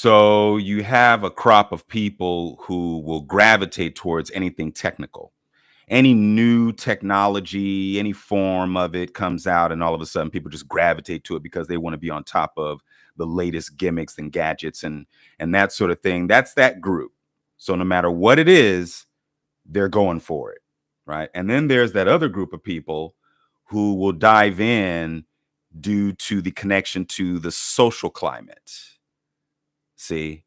So you have a crop of people who will gravitate towards anything technical. Any new technology, any form of it comes out, and all of a sudden people just gravitate to it because they want to be on top of the latest gimmicks and gadgets and that sort of thing. That's that group. So no matter what it is, they're going for it, right? And then there's that other group of people who will dive in due to the connection to the social climate. See,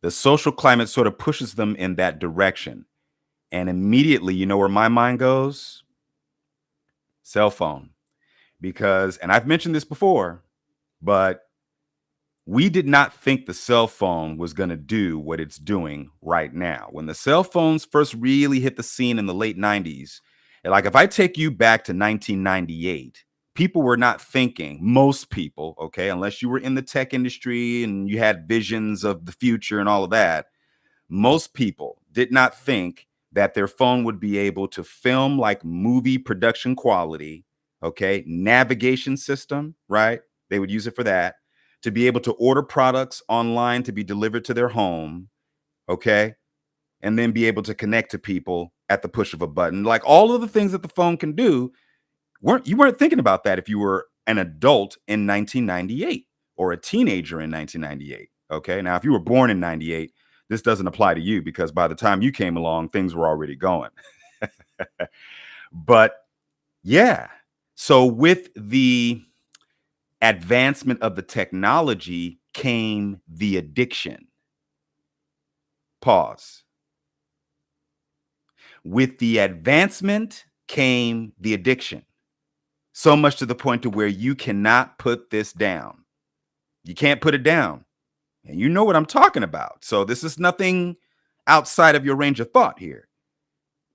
the social climate sort of pushes them in that direction. And immediately, you know where my mind goes? Cell phone. Because, and I've mentioned this before, but we did not think the cell phone was going to do what it's doing right now. When the cell phones first really hit the scene in the late 90s, like if I take you back to 1998, people were not thinking, most people, okay, unless you were in the tech industry and you had visions of the future and all of that, most people did not think that their phone would be able to film like movie production quality, okay, navigation system, right? They would use it for that, to be able to order products online to be delivered to their home, okay, and then be able to connect to people at the push of a button. Like all of the things that the phone can do, you weren't thinking about that if you were an adult in 1998 or a teenager in 1998, okay? Now, if you were born in 98, this doesn't apply to you because by the time you came along, things were already going. But yeah, so with the advancement of the technology came the addiction. Pause. With the advancement came the addiction. So much to the point to where you cannot put this down. You can't put it down. And you know what I'm talking about. So this is nothing outside of your range of thought here.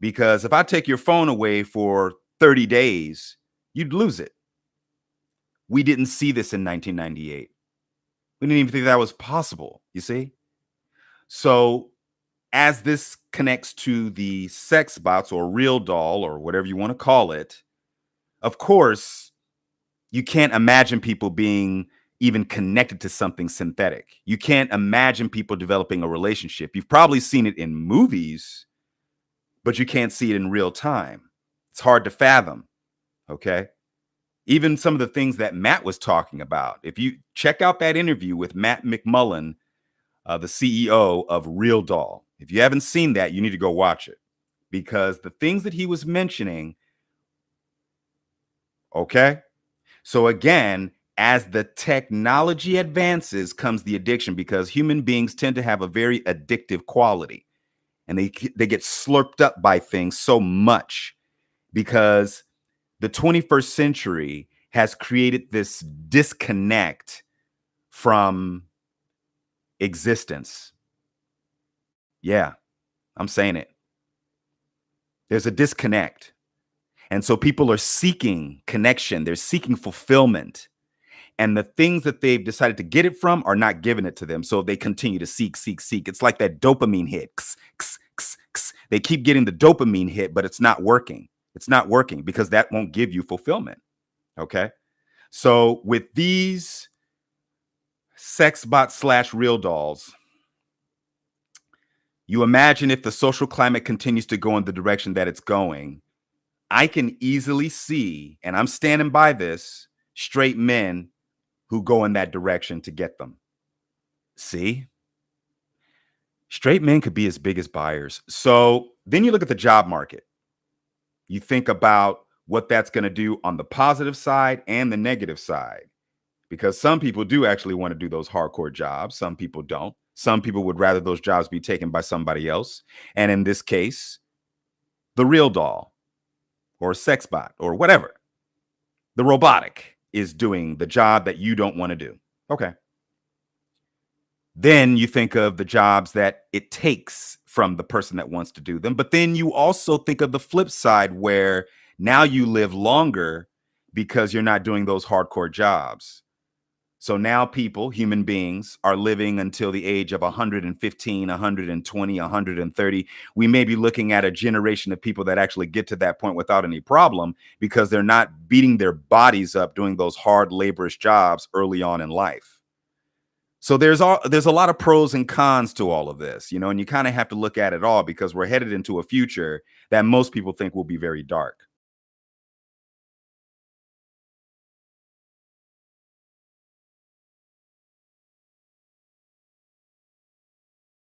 Because if I take your phone away for 30 days, you'd lose it. We didn't see this in 1998. We didn't even think that was possible, you see? So as this connects to the sex bots or real doll or whatever you want to call it, of course, you can't imagine people being even connected to something synthetic. You can't imagine people developing a relationship. You've probably seen it in movies, but you can't see it in real time. It's hard to fathom, okay? Even some of the things that Matt was talking about. If you check out that interview with Matt McMullen, the CEO of Real Doll, if you haven't seen that, you need to go watch it because the things that he was mentioning, okay? So again, as the technology advances comes the addiction because human beings tend to have a very addictive quality and they get slurped up by things so much because the 21st century has created this disconnect from existence. Yeah, I'm saying it. There's a disconnect. And so people are seeking connection. They're seeking fulfillment. And the things that they've decided to get it from are not giving it to them. So they continue to seek. It's like that dopamine hit. They keep getting the dopamine hit, but it's not working. It's not working because that won't give you fulfillment. Okay. So with these sex bots / real dolls, you imagine if the social climate continues to go in the direction that it's going, I can easily see, and I'm standing by this, straight men who go in that direction to get them. See? Straight men could be as big as buyers. So then you look at the job market. You think about what that's going to do on the positive side and the negative side. Because some people do actually want to do those hardcore jobs. Some people don't. Some people would rather those jobs be taken by somebody else. And in this case, the real doll or sex bot or whatever, the robotic is doing the job that you don't want to do. Okay. Then you think of the jobs that it takes from the person that wants to do them. But then you also think of the flip side where now you live longer because you're not doing those hardcore jobs. So now people, human beings, are living until the age of 115, 120, 130. We may be looking at a generation of people that actually get to that point without any problem because they're not beating their bodies up doing those hard, laborious jobs early on in life. So there's a lot of pros and cons to all of this, you know, and you kind of have to look at it all because we're headed into a future that most people think will be very dark.